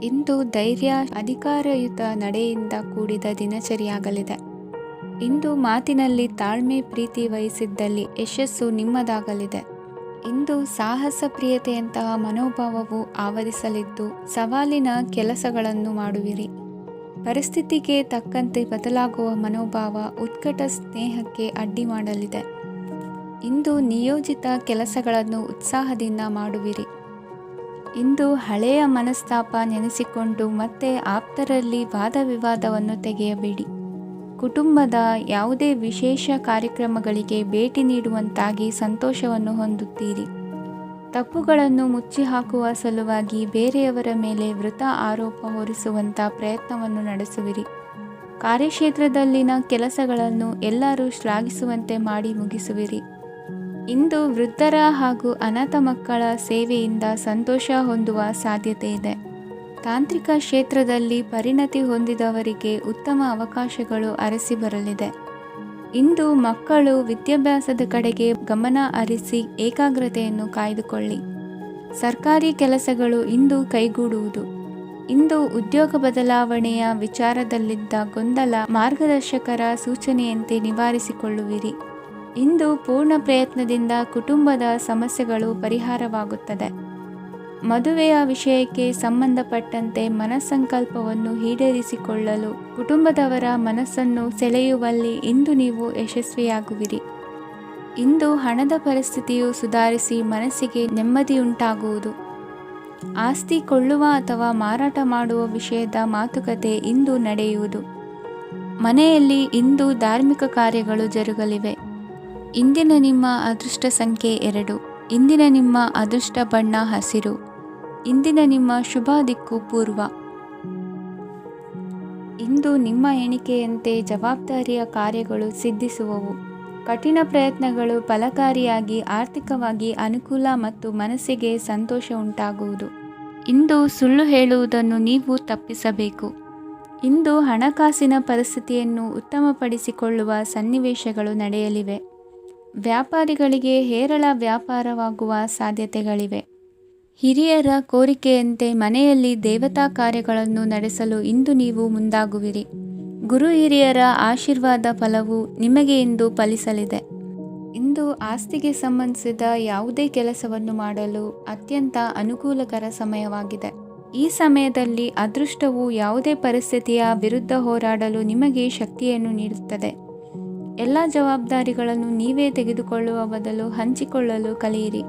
ಇಂದು ಧೈರ್ಯ, ಅಧಿಕಾರಯುತ ನಡೆಯಿಂದ ಕೂಡಿದ ದಿನಚರಿಯಾಗಲಿದೆ. ಇಂದು ಮಾತಿನಲ್ಲಿ ತಾಳ್ಮೆ, ಪ್ರೀತಿ ವಹಿಸಿದ್ದಲ್ಲಿ ಯಶಸ್ಸು ನಿಮ್ಮದಾಗಲಿದೆ. ಇಂದು ಸಾಹಸ, ಪ್ರಿಯತೆಯಂತಹ ಮನೋಭಾವವು ಆವರಿಸಲಿದ್ದು ಸವಾಲಿನ ಕೆಲಸಗಳನ್ನು ಮಾಡುವಿರಿ. ಪರಿಸ್ಥಿತಿಗೆ ತಕ್ಕಂತೆ ಬದಲಾಗುವ ಮನೋಭಾವ ಉತ್ಕಟ ಸ್ನೇಹಕ್ಕೆ ಅಡ್ಡಿ ಮಾಡಲಿದೆ. ಇಂದು ನಿಯೋಜಿತ ಕೆಲಸಗಳನ್ನು ಉತ್ಸಾಹದಿಂದ ಮಾಡುವಿರಿ. ಇಂದು ಹಳೆಯ ಮನಸ್ತಾಪ ನೆನೆಸಿಕೊಂಡು ಮತ್ತೆ ಆಪ್ತರಲ್ಲಿ ವಾದ ವಿವಾದವನ್ನು ತೆಗೆಯಬೇಡಿ. ಕುಟುಂಬದ ಯಾವುದೇ ವಿಶೇಷ ಕಾರ್ಯಕ್ರಮಗಳಿಗೆ ಭೇಟಿ ನೀಡುವಂತಾಗಿ ಸಂತೋಷವನ್ನು ಹೊಂದುತ್ತೀರಿ. ತಪ್ಪುಗಳನ್ನು ಮುಚ್ಚಿಹಾಕುವ ಸಲುವಾಗಿ ಬೇರೆಯವರ ಮೇಲೆ ವೃಥ ಆರೋಪ ಹೊರಿಸುವಂಥ ಪ್ರಯತ್ನವನ್ನು ನಡೆಸುವಿರಿ. ಕಾರ್ಯಕ್ಷೇತ್ರದಲ್ಲಿನ ಕೆಲಸಗಳನ್ನು ಎಲ್ಲರೂ ಶ್ಲಾಘಿಸುವಂತೆ ಮಾಡಿ ಮುಗಿಸುವಿರಿ. ಇಂದು ವೃದ್ಧರ ಹಾಗೂ ಅನಾಥ ಮಕ್ಕಳ ಸೇವೆಯಿಂದ ಸಂತೋಷ ಹೊಂದುವ ಸಾಧ್ಯತೆ ಇದೆ. ತಾಂತ್ರಿಕ ಕ್ಷೇತ್ರದಲ್ಲಿ ಪರಿಣತಿ ಹೊಂದಿದವರಿಗೆ ಉತ್ತಮ ಅವಕಾಶಗಳು ಅರಸಿ ಬರಲಿದೆ. ಇಂದು ಮಕ್ಕಳು ವಿದ್ಯಾಭ್ಯಾಸದ ಕಡೆಗೆ ಗಮನ ಹರಿಸಿ ಏಕಾಗ್ರತೆಯನ್ನು ಕಾಯ್ದುಕೊಳ್ಳಿ. ಸರ್ಕಾರಿ ಕೆಲಸಗಳು ಇಂದು ಕೈಗೂಡುವುದು. ಇಂದು ಉದ್ಯೋಗ ಬದಲಾವಣೆಯ ವಿಚಾರದಲ್ಲಿದ್ದ ಗೊಂದಲ ಮಾರ್ಗದರ್ಶಕರ ಸೂಚನೆಯಂತೆ ನಿವಾರಿಸಿಕೊಳ್ಳುವಿರಿ. ಇಂದು ಪೂರ್ಣ ಪ್ರಯತ್ನದಿಂದ ಕುಟುಂಬದ ಸಮಸ್ಯೆಗಳು ಪರಿಹಾರವಾಗುತ್ತದೆ. ಮದುವೆಯ ವಿಷಯಕ್ಕೆ ಸಂಬಂಧಪಟ್ಟಂತೆ ಮನಸ್ಸಂಕಲ್ಪವನ್ನು ಈಡೇರಿಸಿಕೊಳ್ಳಲು ಕುಟುಂಬದವರ ಮನಸ್ಸನ್ನು ಸೆಳೆಯುವಲ್ಲಿ ಇಂದು ನೀವು ಯಶಸ್ವಿಯಾಗುವಿರಿ. ಇಂದು ಹಣದ ಪರಿಸ್ಥಿತಿಯು ಸುಧಾರಿಸಿ ಮನಸ್ಸಿಗೆ ನೆಮ್ಮದಿಯುಂಟಾಗುವುದು. ಆಸ್ತಿ ಕೊಳ್ಳುವ ಅಥವಾ ಮಾರಾಟ ಮಾಡುವ ವಿಷಯದ ಮಾತುಕತೆ ಇಂದು ನಡೆಯುವುದು. ಮನೆಯಲ್ಲಿ ಇಂದು ಧಾರ್ಮಿಕ ಕಾರ್ಯಗಳು ಜರುಗಲಿವೆ. ಇಂದಿನ ನಿಮ್ಮ ಅದೃಷ್ಟ ಸಂಖ್ಯೆ 2. ಇಂದಿನ ನಿಮ್ಮ ಅದೃಷ್ಟ ಬಣ್ಣ ಹಸಿರು. ಇಂದಿನ ನಿಮ್ಮ ಶುಭ ದಿಕ್ಕು ಪೂರ್ವ. ಇಂದು ನಿಮ್ಮ ಎಣಿಕೆಯಂತೆ ಜವಾಬ್ದಾರಿಯ ಕಾರ್ಯಗಳು ಸಿದ್ಧಿಸುವವು. ಕಠಿಣ ಪ್ರಯತ್ನಗಳು ಫಲಕಾರಿಯಾಗಿ ಆರ್ಥಿಕವಾಗಿ ಅನುಕೂಲ ಮತ್ತು ಮನಸ್ಸಿಗೆ ಸಂತೋಷ ಉಂಟಾಗುವುದು. ಇಂದು ಸುಳ್ಳು ಹೇಳುವುದನ್ನು ನೀವು ತಪ್ಪಿಸಬೇಕು. ಇಂದು ಹಣಕಾಸಿನ ಪರಿಸ್ಥಿತಿಯನ್ನು ಉತ್ತಮಪಡಿಸಿಕೊಳ್ಳುವ ಸನ್ನಿವೇಶಗಳು ನಡೆಯಲಿವೆ. ವ್ಯಾಪಾರಿಗಳಿಗೆ ಹೇರಳ ವ್ಯಾಪಾರವಾಗುವ ಸಾಧ್ಯತೆಗಳಿವೆ. ಹಿರಿಯರ ಕೋರಿಕೆಯಂತೆ ಮನೆಯಲ್ಲಿ ದೇವತಾ ಕಾರ್ಯಗಳನ್ನು ನಡೆಸಲು ಇಂದು ನೀವು ಮುಂದಾಗುವಿರಿ. ಗುರು ಹಿರಿಯರ ಆಶೀರ್ವಾದ ಫಲವು ನಿಮಗೆ ಇಂದು ಫಲಿಸಲಿದೆ. ಇಂದು ಆಸ್ತಿಗೆ ಸಂಬಂಧಿಸಿದ ಯಾವುದೇ ಕೆಲಸವನ್ನು ಮಾಡಲು ಅತ್ಯಂತ ಅನುಕೂಲಕರ ಸಮಯವಾಗಿದೆ. ಈ ಸಮಯದಲ್ಲಿ ಅದೃಷ್ಟವು ಯಾವುದೇ ಪರಿಸ್ಥಿತಿಯ ವಿರುದ್ಧ ಹೋರಾಡಲು ನಿಮಗೆ ಶಕ್ತಿಯನ್ನು ನೀಡುತ್ತದೆ. ಎಲ್ಲ ಜವಾಬ್ದಾರಿಗಳನ್ನು ನೀವೇ ತೆಗೆದುಕೊಳ್ಳುವ ಬದಲು ಹಂಚಿಕೊಳ್ಳಲು ಕಲಿಯಿರಿ.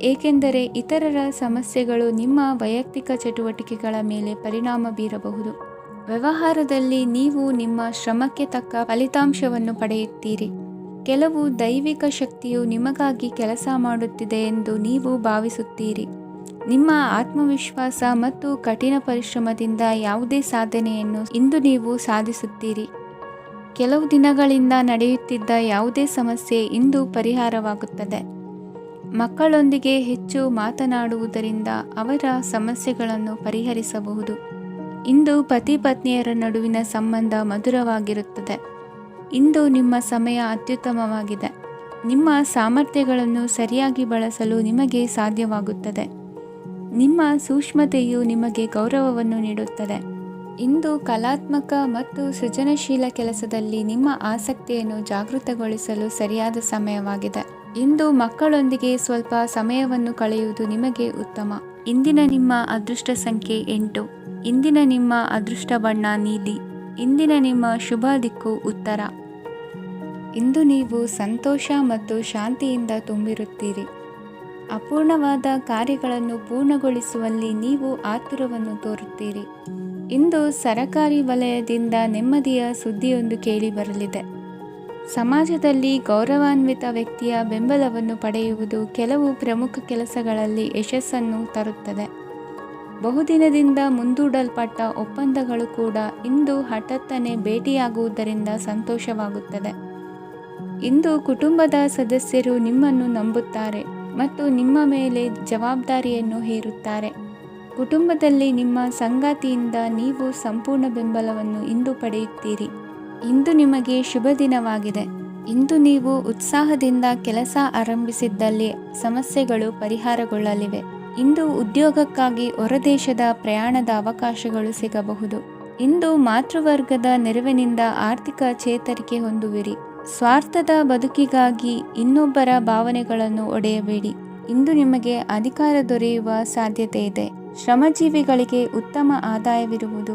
ಏಕೆಂದರೆ ಇತರರ ಸಮಸ್ಯೆಗಳು ನಿಮ್ಮ ವೈಯಕ್ತಿಕ ಚಟುವಟಿಕೆಗಳ ಮೇಲೆ ಪರಿಣಾಮ ಬೀರಬಹುದು. ವ್ಯವಹಾರದಲ್ಲಿ ನೀವು ನಿಮ್ಮ ಶ್ರಮಕ್ಕೆ ತಕ್ಕ ಫಲಿತಾಂಶವನ್ನು ಪಡೆಯುತ್ತೀರಿ. ಕೆಲವು ದೈವಿಕ ಶಕ್ತಿಯು ನಿಮಗಾಗಿ ಕೆಲಸ ಮಾಡುತ್ತಿದೆ ಎಂದು ನೀವು ಭಾವಿಸುತ್ತೀರಿ. ನಿಮ್ಮ ಆತ್ಮವಿಶ್ವಾಸ ಮತ್ತು ಕಠಿಣ ಪರಿಶ್ರಮದಿಂದ ಯಾವುದೇ ಸಾಧನೆಯನ್ನು ಇಂದು ನೀವು ಸಾಧಿಸುತ್ತೀರಿ. ಕೆಲವು ದಿನಗಳಿಂದ ನಡೆಯುತ್ತಿದ್ದ ಯಾವುದೇ ಸಮಸ್ಯೆ ಇಂದು ಪರಿಹಾರವಾಗುತ್ತದೆ. ಮಕ್ಕಳೊಂದಿಗೆ ಹೆಚ್ಚು ಮಾತನಾಡುವುದರಿಂದ ಅವರ ಸಮಸ್ಯೆಗಳನ್ನು ಪರಿಹರಿಸಬಹುದು. ಇಂದು ಪತಿ ಪತ್ನಿಯರ ನಡುವಿನ ಸಂಬಂಧ ಮಧುರವಾಗಿರುತ್ತದೆ. ಇಂದು ನಿಮ್ಮ ಸಮಯ ಅತ್ಯುತ್ತಮವಾಗಿದೆ. ನಿಮ್ಮ ಸಾಮರ್ಥ್ಯಗಳನ್ನು ಸರಿಯಾಗಿ ಬಳಸಲು ನಿಮಗೆ ಸಾಧ್ಯವಾಗುತ್ತದೆ. ನಿಮ್ಮ ಸೂಕ್ಷ್ಮತೆಯು ನಿಮಗೆ ಗೌರವವನ್ನು ನೀಡುತ್ತದೆ. ಇಂದು ಕಲಾತ್ಮಕ ಮತ್ತು ಸೃಜನಶೀಲ ಕೆಲಸದಲ್ಲಿ ನಿಮ್ಮ ಆಸಕ್ತಿಯನ್ನು ಜಾಗೃತಗೊಳಿಸಲು ಸರಿಯಾದ ಸಮಯವಾಗಿದೆ. ಇಂದು ಮಕ್ಕಳೊಂದಿಗೆ ಸ್ವಲ್ಪ ಸಮಯವನ್ನು ಕಳೆಯುವುದು ನಿಮಗೆ ಉತ್ತಮ. ಇಂದಿನ ನಿಮ್ಮ ಅದೃಷ್ಟ ಸಂಖ್ಯೆ 8. ಇಂದಿನ ನಿಮ್ಮ ಅದೃಷ್ಟ ಬಣ್ಣ ನೀಲಿ. ಇಂದಿನ ನಿಮ್ಮ ಶುಭ ದಿಕ್ಕು ಉತ್ತರ. ಇಂದು ನೀವು ಸಂತೋಷ ಮತ್ತು ಶಾಂತಿಯಿಂದ ತುಂಬಿರುತ್ತೀರಿ. ಅಪೂರ್ಣವಾದ ಕಾರ್ಯಗಳನ್ನು ಪೂರ್ಣಗೊಳಿಸುವಲ್ಲಿ ನೀವು ಆತುರವನ್ನು ತೋರುತ್ತೀರಿ. ಇಂದು ಸರಕಾರಿ ವಲಯದಿಂದ ನೆಮ್ಮದಿಯ ಸುದ್ದಿಯೊಂದು ಕೇಳಿಬರಲಿದೆ. ಸಮಾಜದಲ್ಲಿ ಗೌರವಾನ್ವಿತ ವ್ಯಕ್ತಿಯ ಬೆಂಬಲವನ್ನು ಪಡೆಯುವುದು ಕೆಲವು ಪ್ರಮುಖ ಕೆಲಸಗಳಲ್ಲಿ ಯಶಸ್ಸನ್ನು ತರುತ್ತದೆ. ಬಹುದಿನದಿಂದ ಮುಂದೂಡಲ್ಪಟ್ಟ ಒಪ್ಪಂದಗಳು ಕೂಡ ಇಂದು ಹಠಾತ್ತನೆ ಭೇಟಿಯಾಗುವುದರಿಂದ ಸಂತೋಷವಾಗುತ್ತದೆ. ಇಂದು ಕುಟುಂಬದ ಸದಸ್ಯರು ನಿಮ್ಮನ್ನು ನಂಬುತ್ತಾರೆ ಮತ್ತು ನಿಮ್ಮ ಮೇಲೆ ಜವಾಬ್ದಾರಿಯನ್ನು ಹೇರುತ್ತಾರೆ. ಕುಟುಂಬದಲ್ಲಿ ನಿಮ್ಮ ಸಂಗಾತಿಯಿಂದ ನೀವು ಸಂಪೂರ್ಣ ಬೆಂಬಲವನ್ನು ಇಂದು ಪಡೆಯುತ್ತೀರಿ. ಇಂದು ನಿಮಗೆ ಶುಭ ದಿನವಾಗಿದೆ. ಇಂದು ನೀವು ಉತ್ಸಾಹದಿಂದ ಕೆಲಸ ಆರಂಭಿಸಿದ್ದಲ್ಲಿ ಸಮಸ್ಯೆಗಳು ಪರಿಹಾರಗೊಳ್ಳಲಿವೆ. ಇಂದು ಉದ್ಯೋಗಕ್ಕಾಗಿ ಹೊರದೇಶದ ಪ್ರಯಾಣದ ಅವಕಾಶಗಳು ಸಿಗಬಹುದು. ಇಂದು ಮಾತೃವರ್ಗದ ನೆರವಿನಿಂದ ಆರ್ಥಿಕ ಚೇತರಿಕೆ ಹೊಂದುವಿರಿ. ಸ್ವಾರ್ಥದ ಬದುಕಿಗಾಗಿ ಇನ್ನೊಬ್ಬರ ಭಾವನೆಗಳನ್ನು ಒಡೆಯಬೇಡಿ. ಇಂದು ನಿಮಗೆ ಅಧಿಕಾರ ದೊರೆಯುವ ಸಾಧ್ಯತೆ ಇದೆ. ಶ್ರಮಜೀವಿಗಳಿಗೆ ಉತ್ತಮ ಆದಾಯವಿರುವುದು.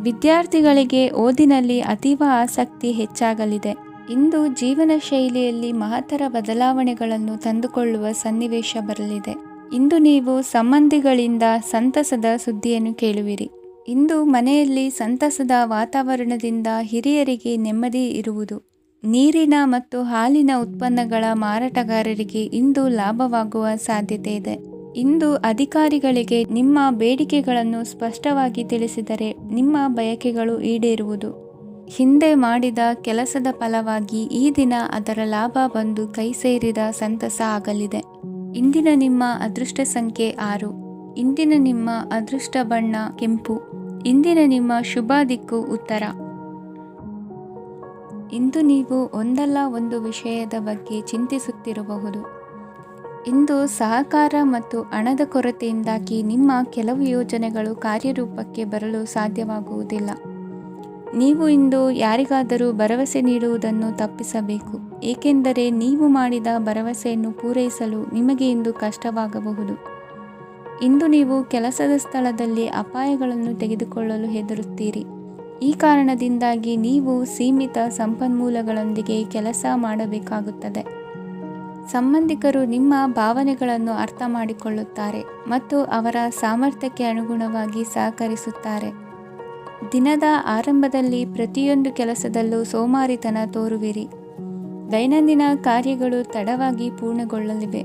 ವಿದ್ಯಾರ್ಥಿಗಳಿಗೆ ಓದಿನಲ್ಲಿ ಅತೀವ ಆಸಕ್ತಿ ಹೆಚ್ಚಾಗಲಿದೆ. ಇಂದು ಜೀವನ ಶೈಲಿಯಲ್ಲಿ ಮಹತ್ತರ ಬದಲಾವಣೆಗಳನ್ನು ತಂದುಕೊಳ್ಳುವ ಸನ್ನಿವೇಶ ಬರಲಿದೆ. ಇಂದು ನೀವು ಸಂಬಂಧಿಗಳಿಂದ ಸಂತಸದ ಸುದ್ದಿಯನ್ನು ಕೇಳುವಿರಿ. ಇಂದು ಮನೆಯಲ್ಲಿ ಸಂತಸದ ವಾತಾವರಣದಿಂದ ಹಿರಿಯರಿಗೆ ನೆಮ್ಮದಿ ಇರುವುದು. ನೀರಿನ ಮತ್ತು ಹಾಲಿನ ಉತ್ಪನ್ನಗಳ ಮಾರಾಟಗಾರರಿಗೆ ಇಂದು ಲಾಭವಾಗುವ ಸಾಧ್ಯತೆ ಇದೆ. ಇಂದು ಅಧಿಕಾರಿಗಳಿಗೆ ನಿಮ್ಮ ಬೇಡಿಕೆಗಳನ್ನು ಸ್ಪಷ್ಟವಾಗಿ ತಿಳಿಸಿದರೆ ನಿಮ್ಮ ಬಯಕೆಗಳು ಈಡೇರುವುದು. ಹಿಂದೆ ಮಾಡಿದ ಕೆಲಸದ ಫಲವಾಗಿ ಈ ದಿನ ಅದರ ಲಾಭ ಬಂದು ಕೈ ಸೇರಿದ ಸಂತಸ ಆಗಲಿದೆ. ಇಂದಿನ ನಿಮ್ಮ ಅದೃಷ್ಟ ಸಂಖ್ಯೆ 6. ಇಂದಿನ ನಿಮ್ಮ ಅದೃಷ್ಟ ಬಣ್ಣ ಕೆಂಪು. ಇಂದಿನ ನಿಮ್ಮ ಶುಭ ದಿಕ್ಕು ಉತ್ತರ. ಇಂದು ನೀವು ಒಂದಲ್ಲ ಒಂದು ವಿಷಯದ ಬಗ್ಗೆ ಚಿಂತಿಸುತ್ತಿರಬಹುದು. ಇಂದು ಸಹಕಾರ ಮತ್ತು ಹಣದ ಕೊರತೆಯಿಂದಾಗಿ ನಿಮ್ಮ ಕೆಲವು ಯೋಜನೆಗಳು ಕಾರ್ಯರೂಪಕ್ಕೆ ಬರಲು ಸಾಧ್ಯವಾಗುವುದಿಲ್ಲ. ನೀವು ಇಂದು ಯಾರಿಗಾದರೂ ಭರವಸೆ ನೀಡುವುದನ್ನು ತಪ್ಪಿಸಬೇಕು, ಏಕೆಂದರೆ ನೀವು ಮಾಡಿದ ಭರವಸೆಯನ್ನು ಪೂರೈಸಲು ನಿಮಗೆ ಇಂದು ಕಷ್ಟವಾಗಬಹುದು. ಇಂದು ನೀವು ಕೆಲಸದ ಸ್ಥಳದಲ್ಲಿ ಅಪಾಯಗಳನ್ನು ತೆಗೆದುಕೊಳ್ಳಲು ಹೆದರುತ್ತೀರಿ. ಈ ಕಾರಣದಿಂದಾಗಿ ನೀವು ಸೀಮಿತ ಸಂಪನ್ಮೂಲಗಳೊಂದಿಗೆ ಕೆಲಸ ಮಾಡಬೇಕಾಗುತ್ತದೆ. ಸಂಬಂಧಿಕರು ನಿಮ್ಮ ಭಾವನೆಗಳನ್ನು ಅರ್ಥ ಮಾಡಿಕೊಳ್ಳುತ್ತಾರೆ ಮತ್ತು ಅವರ ಸಾಮರ್ಥ್ಯಕ್ಕೆ ಅನುಗುಣವಾಗಿ ಸಹಕರಿಸುತ್ತಾರೆ. ದಿನದ ಆರಂಭದಲ್ಲಿ ಪ್ರತಿಯೊಂದು ಕೆಲಸದಲ್ಲೂ ಸೋಮಾರಿತನ ತೋರುವಿರಿ. ದೈನಂದಿನ ಕಾರ್ಯಗಳು ತಡವಾಗಿ ಪೂರ್ಣಗೊಳ್ಳಲಿವೆ.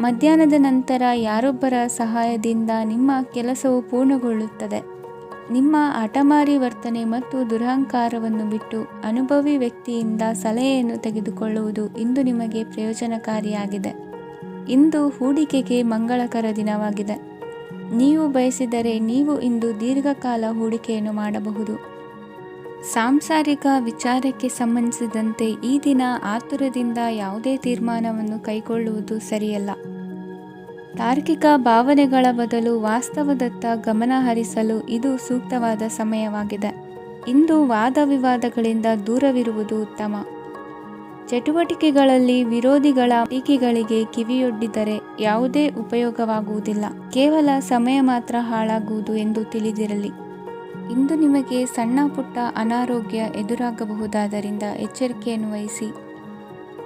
ಮಧ್ಯಾಹ್ನದ ನಂತರ ಯಾರೊಬ್ಬರ ಸಹಾಯದಿಂದ ನಿಮ್ಮ ಕೆಲಸವು ಪೂರ್ಣಗೊಳ್ಳುತ್ತದೆ. ನಿಮ್ಮ ಹಠಮಾರಿ ವರ್ತನೆ ಮತ್ತು ದುರಹಂಕಾರವನ್ನು ಬಿಟ್ಟು ಅನುಭವಿ ವ್ಯಕ್ತಿಯಿಂದ ಸಲಹೆಯನ್ನು ತೆಗೆದುಕೊಳ್ಳುವುದು ಇಂದು ನಿಮಗೆ ಪ್ರಯೋಜನಕಾರಿಯಾಗಿದೆ. ಇಂದು ಹೂಡಿಕೆಗೆ ಮಂಗಳಕರ ದಿನವಾಗಿದೆ. ನೀವು ಬಯಸಿದರೆ ನೀವು ಇಂದು ದೀರ್ಘಕಾಲ ಹೂಡಿಕೆಯನ್ನು ಮಾಡಬಹುದು. ಸಾಂಸಾರಿಕ ವಿಚಾರಕ್ಕೆ ಸಂಬಂಧಿಸಿದಂತೆ ಈ ದಿನ ಆತುರದಿಂದ ಯಾವುದೇ ತೀರ್ಮಾನವನ್ನು ಕೈಗೊಳ್ಳುವುದು ಸರಿಯಲ್ಲ. ತಾರ್ಕಿಕ ಭಾವನೆಗಳ ಬದಲು ವಾಸ್ತವದತ್ತ ಗಮನ ಹರಿಸಲು ಇದು ಸೂಕ್ತವಾದ ಸಮಯವಾಗಿದೆ. ಇಂದು ವಾದ ವಿವಾದಗಳಿಂದ ದೂರವಿರುವುದು ಉತ್ತಮ. ಚಟುವಟಿಕೆಗಳಲ್ಲಿ ವಿರೋಧಿಗಳ ಟೀಕೆಗಳಿಗೆ ಕಿವಿಯೊಡ್ಡಿದರೆ ಯಾವುದೇ ಉಪಯೋಗವಾಗುವುದಿಲ್ಲ, ಕೇವಲ ಸಮಯ ಮಾತ್ರ ಹಾಳಾಗುವುದು ಎಂದು ತಿಳಿದಿರಲಿ. ಇಂದು ನಿಮಗೆ ಸಣ್ಣ ಪುಟ್ಟ ಅನಾರೋಗ್ಯ ಎದುರಾಗಬಹುದಾದ್ದರಿಂದ ಎಚ್ಚರಿಕೆಯನ್ನು ವಹಿಸಿ.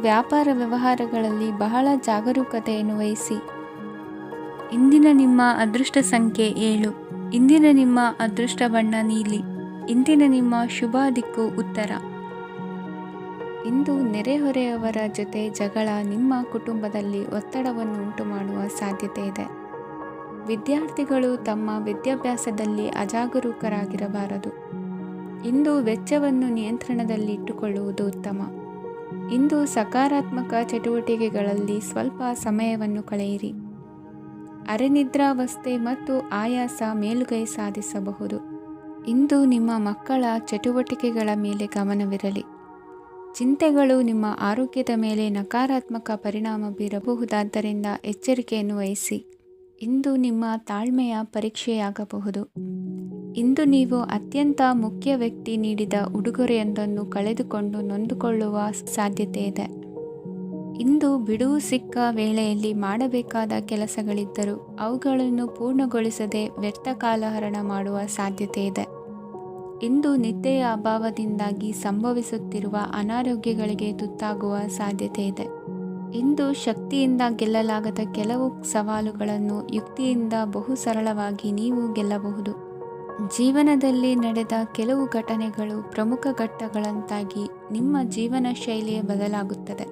ವ್ಯಾಪಾರ ವ್ಯವಹಾರಗಳಲ್ಲಿ ಬಹಳ ಜಾಗರೂಕತೆಯನ್ನು ವಹಿಸಿ. ಇಂದಿನ ನಿಮ್ಮ ಅದೃಷ್ಟ ಸಂಖ್ಯೆ 7. ಇಂದಿನ ನಿಮ್ಮ ಅದೃಷ್ಟ ಬಣ್ಣ ನೀಲಿ. ಇಂದಿನ ನಿಮ್ಮ ಶುಭ ದಿಕ್ಕು ಉತ್ತರ. ಇಂದು ನೆರೆಹೊರೆಯವರ ಜೊತೆ ಜಗಳ ನಿಮ್ಮ ಕುಟುಂಬದಲ್ಲಿ ಒತ್ತಡವನ್ನು ಉಂಟುಮಾಡುವ ಸಾಧ್ಯತೆ ಇದೆ. ವಿದ್ಯಾರ್ಥಿಗಳು ತಮ್ಮ ವಿದ್ಯಾಭ್ಯಾಸದಲ್ಲಿ ಅಜಾಗರೂಕರಾಗಿರಬಾರದು. ಇಂದು ವೆಚ್ಚವನ್ನು ನಿಯಂತ್ರಣದಲ್ಲಿಟ್ಟುಕೊಳ್ಳುವುದು ಉತ್ತಮ. ಇಂದು ಸಕಾರಾತ್ಮಕ ಚಟುವಟಿಕೆಗಳಲ್ಲಿ ಸ್ವಲ್ಪ ಸಮಯವನ್ನು ಕಳೆಯಿರಿ. ಅರೆನಿದ್ರಾವಸ್ಥೆ ಮತ್ತು ಆಯಾಸ ಮೇಲುಗೈ ಸಾಧಿಸಬಹುದು. ಇಂದು ನಿಮ್ಮ ಮಕ್ಕಳ ಚಟುವಟಿಕೆಗಳ ಮೇಲೆ ಗಮನವಿರಲಿ. ಚಿಂತೆಗಳು ನಿಮ್ಮ ಆರೋಗ್ಯದ ಮೇಲೆ ನಕಾರಾತ್ಮಕ ಪರಿಣಾಮ ಬೀರಬಹುದಾದ್ದರಿಂದ ಎಚ್ಚರಿಕೆಯನ್ನು ವಹಿಸಿ. ಇಂದು ನಿಮ್ಮ ತಾಳ್ಮೆಯ ಪರೀಕ್ಷೆಯಾಗಬಹುದು. ಇಂದು ನೀವು ಅತ್ಯಂತ ಮುಖ್ಯ ವ್ಯಕ್ತಿ ನೀಡಿದ ಉಡುಗೊರೆಯೊಂದನ್ನು ಕಳೆದುಕೊಂಡು ನೊಂದುಕೊಳ್ಳುವ ಸಾಧ್ಯತೆ ಇದೆ. ಇಂದು ಬಿಡುವು ಸಿಕ್ಕ ವೇಳೆಯಲ್ಲಿ ಮಾಡಬೇಕಾದ ಕೆಲಸಗಳಿದ್ದರೂ ಅವುಗಳನ್ನು ಪೂರ್ಣಗೊಳಿಸದೆ ವ್ಯರ್ಥ ಕಾಲಹರಣ ಮಾಡುವ ಸಾಧ್ಯತೆ ಇದೆ. ಇಂದು ನಿದ್ದೆಯ ಅಭಾವದಿಂದಾಗಿ ಸಂಭವಿಸುತ್ತಿರುವ ಅನಾರೋಗ್ಯಗಳಿಗೆ ತುತ್ತಾಗುವ ಸಾಧ್ಯತೆ ಇದೆ. ಇಂದು ಶಕ್ತಿಯಿಂದ ಗೆಲ್ಲಲಾಗದ ಕೆಲವು ಸವಾಲುಗಳನ್ನು ಯುಕ್ತಿಯಿಂದ ಬಹು ಸರಳವಾಗಿ ನೀವು ಗೆಲ್ಲಬಹುದು. ಜೀವನದಲ್ಲಿ ನಡೆದ ಕೆಲವು ಘಟನೆಗಳು ಪ್ರಮುಖ ಘಟ್ಟಗಳಂತಾಗಿ ನಿಮ್ಮ ಜೀವನ ಶೈಲಿಯೇ ಬದಲಾಗುತ್ತದೆ.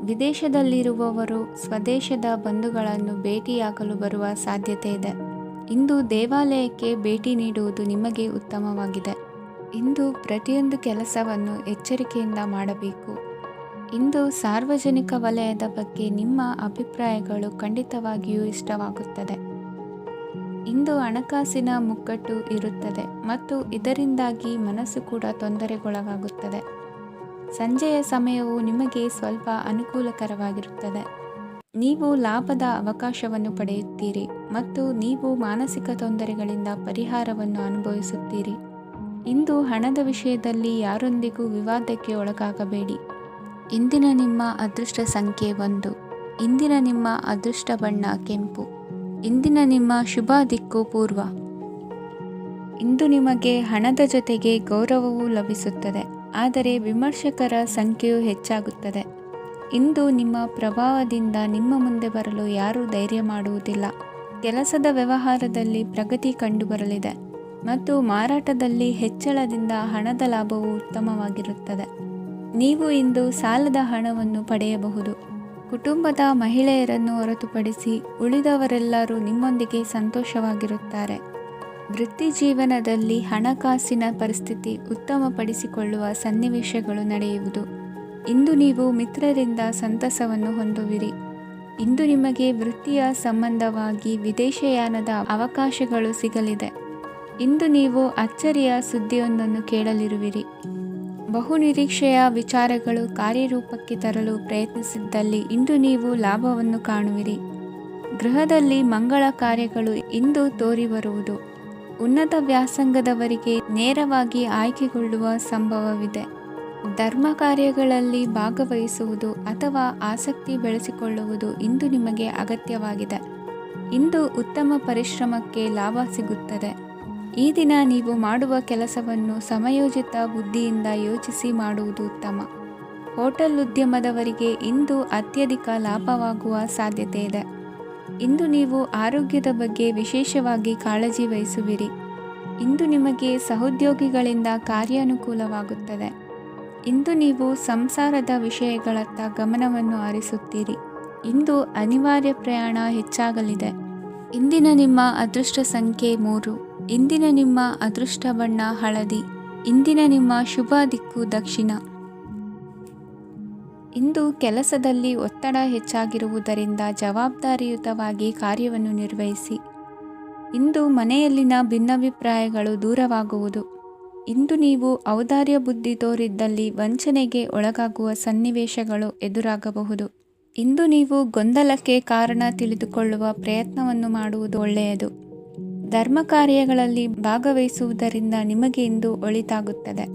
ವಿದೇಶದಲ್ಲಿರುವವರು ಸ್ವದೇಶದ ಬಂಧುಗಳನ್ನು ಭೇಟಿಯಾಗಲು ಬರುವ ಸಾಧ್ಯತೆ ಇದೆ. ಇಂದು ದೇವಾಲಯಕ್ಕೆ ಭೇಟಿ ನೀಡುವುದು ನಿಮಗೆ ಉತ್ತಮವಾಗಿದೆ. ಇಂದು ಪ್ರತಿಯೊಂದು ಕೆಲಸವನ್ನು ಎಚ್ಚರಿಕೆಯಿಂದ ಮಾಡಬೇಕು. ಇಂದು ಸಾರ್ವಜನಿಕ ವಲಯದ ಬಗ್ಗೆ ನಿಮ್ಮ ಅಭಿಪ್ರಾಯಗಳು ಖಂಡಿತವಾಗಿಯೂ ಇಷ್ಟವಾಗುತ್ತದೆ. ಇಂದು ಹಣಕಾಸಿನ ಮುಗ್ಗಟ್ಟು ಇರುತ್ತದೆ ಮತ್ತು ಇದರಿಂದಾಗಿ ಮನಸ್ಸು ಕೂಡ ತೊಂದರೆಗೊಳಗಾಗುತ್ತದೆ. ಸಂಜೆಯ ಸಮಯವು ನಿಮಗೆ ಸ್ವಲ್ಪ ಅನುಕೂಲಕರವಾಗಿರುತ್ತದೆ. ನೀವು ಲಾಭದ ಅವಕಾಶವನ್ನು ಪಡೆಯುತ್ತೀರಿ ಮತ್ತು ನೀವು ಮಾನಸಿಕ ತೊಂದರೆಗಳಿಂದ ಪರಿಹಾರವನ್ನು ಅನುಭವಿಸುತ್ತೀರಿ. ಇಂದು ಹಣದ ವಿಷಯದಲ್ಲಿ ಯಾರೊಂದಿಗೂ ವಿವಾದಕ್ಕೆ ಒಳಗಾಗಬೇಡಿ. ಇಂದಿನ ನಿಮ್ಮ ಅದೃಷ್ಟ ಸಂಖ್ಯೆ 1. ಇಂದಿನ ನಿಮ್ಮ ಅದೃಷ್ಟ ಬಣ್ಣ ಕೆಂಪು. ಇಂದಿನ ನಿಮ್ಮ ಶುಭ ದಿಕ್ಕು ಪೂರ್ವ. ಇಂದು ನಿಮಗೆ ಹಣದ ಜೊತೆಗೆ ಗೌರವವೂ ಲಭಿಸುತ್ತದೆ, ಆದರೆ ವಿಮರ್ಶಕರ ಸಂಖ್ಯೆಯೂ ಹೆಚ್ಚಾಗುತ್ತದೆ. ಇಂದು ನಿಮ್ಮ ಪ್ರಭಾವದಿಂದ ನಿಮ್ಮ ಮುಂದೆ ಬರಲು ಯಾರೂ ಧೈರ್ಯ ಮಾಡುವುದಿಲ್ಲ. ಕೆಲಸದ ವ್ಯವಹಾರದಲ್ಲಿ ಪ್ರಗತಿ ಕಂಡುಬರಲಿದೆ ಮತ್ತು ಮಾರಾಟದಲ್ಲಿ ಹೆಚ್ಚಳದಿಂದ ಹಣದ ಲಾಭವು ಉತ್ತಮವಾಗಿರುತ್ತದೆ. ನೀವು ಇಂದು ಸಾಲದ ಹಣವನ್ನು ಪಡೆಯಬಹುದು. ಕುಟುಂಬದ ಮಹಿಳೆಯರನ್ನು ಹೊರತುಪಡಿಸಿ ಉಳಿದವರೆಲ್ಲರೂ ನಿಮ್ಮೊಂದಿಗೆ ಸಂತೋಷವಾಗಿರುತ್ತಾರೆ. ವೃತ್ತಿ ಜೀವನದಲ್ಲಿ ಹಣಕಾಸಿನ ಪರಿಸ್ಥಿತಿ ಉತ್ತಮಪಡಿಸಿಕೊಳ್ಳುವ ಸನ್ನಿವೇಶಗಳು ನಡೆಯುವುದು. ಇಂದು ನೀವು ಮಿತ್ರರಿಂದ ಸಂತಸವನ್ನು ಹೊಂದುವಿರಿ. ಇಂದು ನಿಮಗೆ ವೃತ್ತಿಯ ಸಂಬಂಧವಾಗಿ ವಿದೇಶಯಾನದ ಅವಕಾಶಗಳು ಸಿಗಲಿದೆ. ಇಂದು ನೀವು ಅಚ್ಚರಿಯ ಸುದ್ದಿಯೊಂದನ್ನು ಕೇಳಲಿರುವಿರಿ. ಬಹುನಿರೀಕ್ಷೆಯ ವಿಚಾರಗಳು ಕಾರ್ಯರೂಪಕ್ಕೆ ತರಲು ಪ್ರಯತ್ನಿಸಿದ್ದಲ್ಲಿ ಇಂದು ನೀವು ಲಾಭವನ್ನು ಕಾಣುವಿರಿ. ಗೃಹದಲ್ಲಿ ಮಂಗಳ ಕಾರ್ಯಗಳು ಇಂದು ತೋರಿಬರುವುದು. ಉನ್ನತ ವ್ಯಾಸಂಗದವರಿಗೆ ನೇರವಾಗಿ ಆಯ್ಕೆಗೊಳ್ಳುವ ಸಂಭವವಿದೆ. ಧರ್ಮ ಕಾರ್ಯಗಳಲ್ಲಿ ಭಾಗವಹಿಸುವುದು ಅಥವಾ ಆಸಕ್ತಿ ಬೆಳೆಸಿಕೊಳ್ಳುವುದು ಇಂದು ನಿಮಗೆ ಅಗತ್ಯವಾಗಿದೆ. ಇಂದು ಉತ್ತಮ ಪರಿಶ್ರಮಕ್ಕೆ ಲಾಭ ಸಿಗುತ್ತದೆ. ಈ ದಿನ ನೀವು ಮಾಡುವ ಕೆಲಸವನ್ನು ಸಮಯೋಚಿತ ಬುದ್ಧಿಯಿಂದ ಯೋಚಿಸಿ ಮಾಡುವುದು ಉತ್ತಮ. ಹೋಟೆಲ್ ಉದ್ಯಮದವರಿಗೆ ಇಂದು ಅತ್ಯಧಿಕ ಲಾಭವಾಗುವ ಸಾಧ್ಯತೆ ಇದೆ. ಇಂದು ನೀವು ಆರೋಗ್ಯದ ಬಗ್ಗೆ ವಿಶೇಷವಾಗಿ ಕಾಳಜಿ ವಹಿಸುವಿರಿ. ಇಂದು ನಿಮಗೆ ಸಹೋದ್ಯೋಗಿಗಳಿಂದ ಕಾರ್ಯಾನುಕೂಲವಾಗುತ್ತದೆ. ಇಂದು ನೀವು ಸಂಸಾರದ ವಿಷಯಗಳತ್ತ ಗಮನವನ್ನು ಹರಿಸುತ್ತೀರಿ. ಇಂದು ಅನಿವಾರ್ಯ ಪ್ರಯಾಣ ಹೆಚ್ಚಾಗಲಿದೆ. ಇಂದಿನ ನಿಮ್ಮ ಅದೃಷ್ಟ ಸಂಖ್ಯೆ 3. ಇಂದಿನ ನಿಮ್ಮ ಅದೃಷ್ಟ ಬಣ್ಣ ಹಳದಿ. ಇಂದಿನ ನಿಮ್ಮ ಶುಭ ದಿಕ್ಕು ದಕ್ಷಿಣ. ಇಂದು ಕೆಲಸದಲ್ಲಿ ಒತ್ತಡ ಹೆಚ್ಚಾಗಿರುವುದರಿಂದ ಜವಾಬ್ದಾರಿಯುತವಾಗಿ ಕಾರ್ಯವನ್ನು ನಿರ್ವಹಿಸಿ. ಇಂದು ಮನೆಯಲ್ಲಿನ ಭಿನ್ನಾಭಿಪ್ರಾಯಗಳು ದೂರವಾಗುವುದು. ಇಂದು ನೀವು ಔದಾರ್ಯ ಬುದ್ಧಿ ತೋರಿದ್ದಲ್ಲಿ ವಂಚನೆಗೆ ಒಳಗಾಗುವ ಸನ್ನಿವೇಶಗಳು ಎದುರಾಗಬಹುದು. ಇಂದು ನೀವು ಗೊಂದಲಕ್ಕೆ ಕಾರಣ ತಿಳಿದುಕೊಳ್ಳುವ ಪ್ರಯತ್ನವನ್ನು ಮಾಡುವುದು ಒಳ್ಳೆಯದು. ಧರ್ಮ ಕಾರ್ಯಗಳಲ್ಲಿ ಭಾಗವಹಿಸುವುದರಿಂದ ನಿಮಗೆ ಇಂದು ಒಳಿತಾಗುತ್ತದೆ.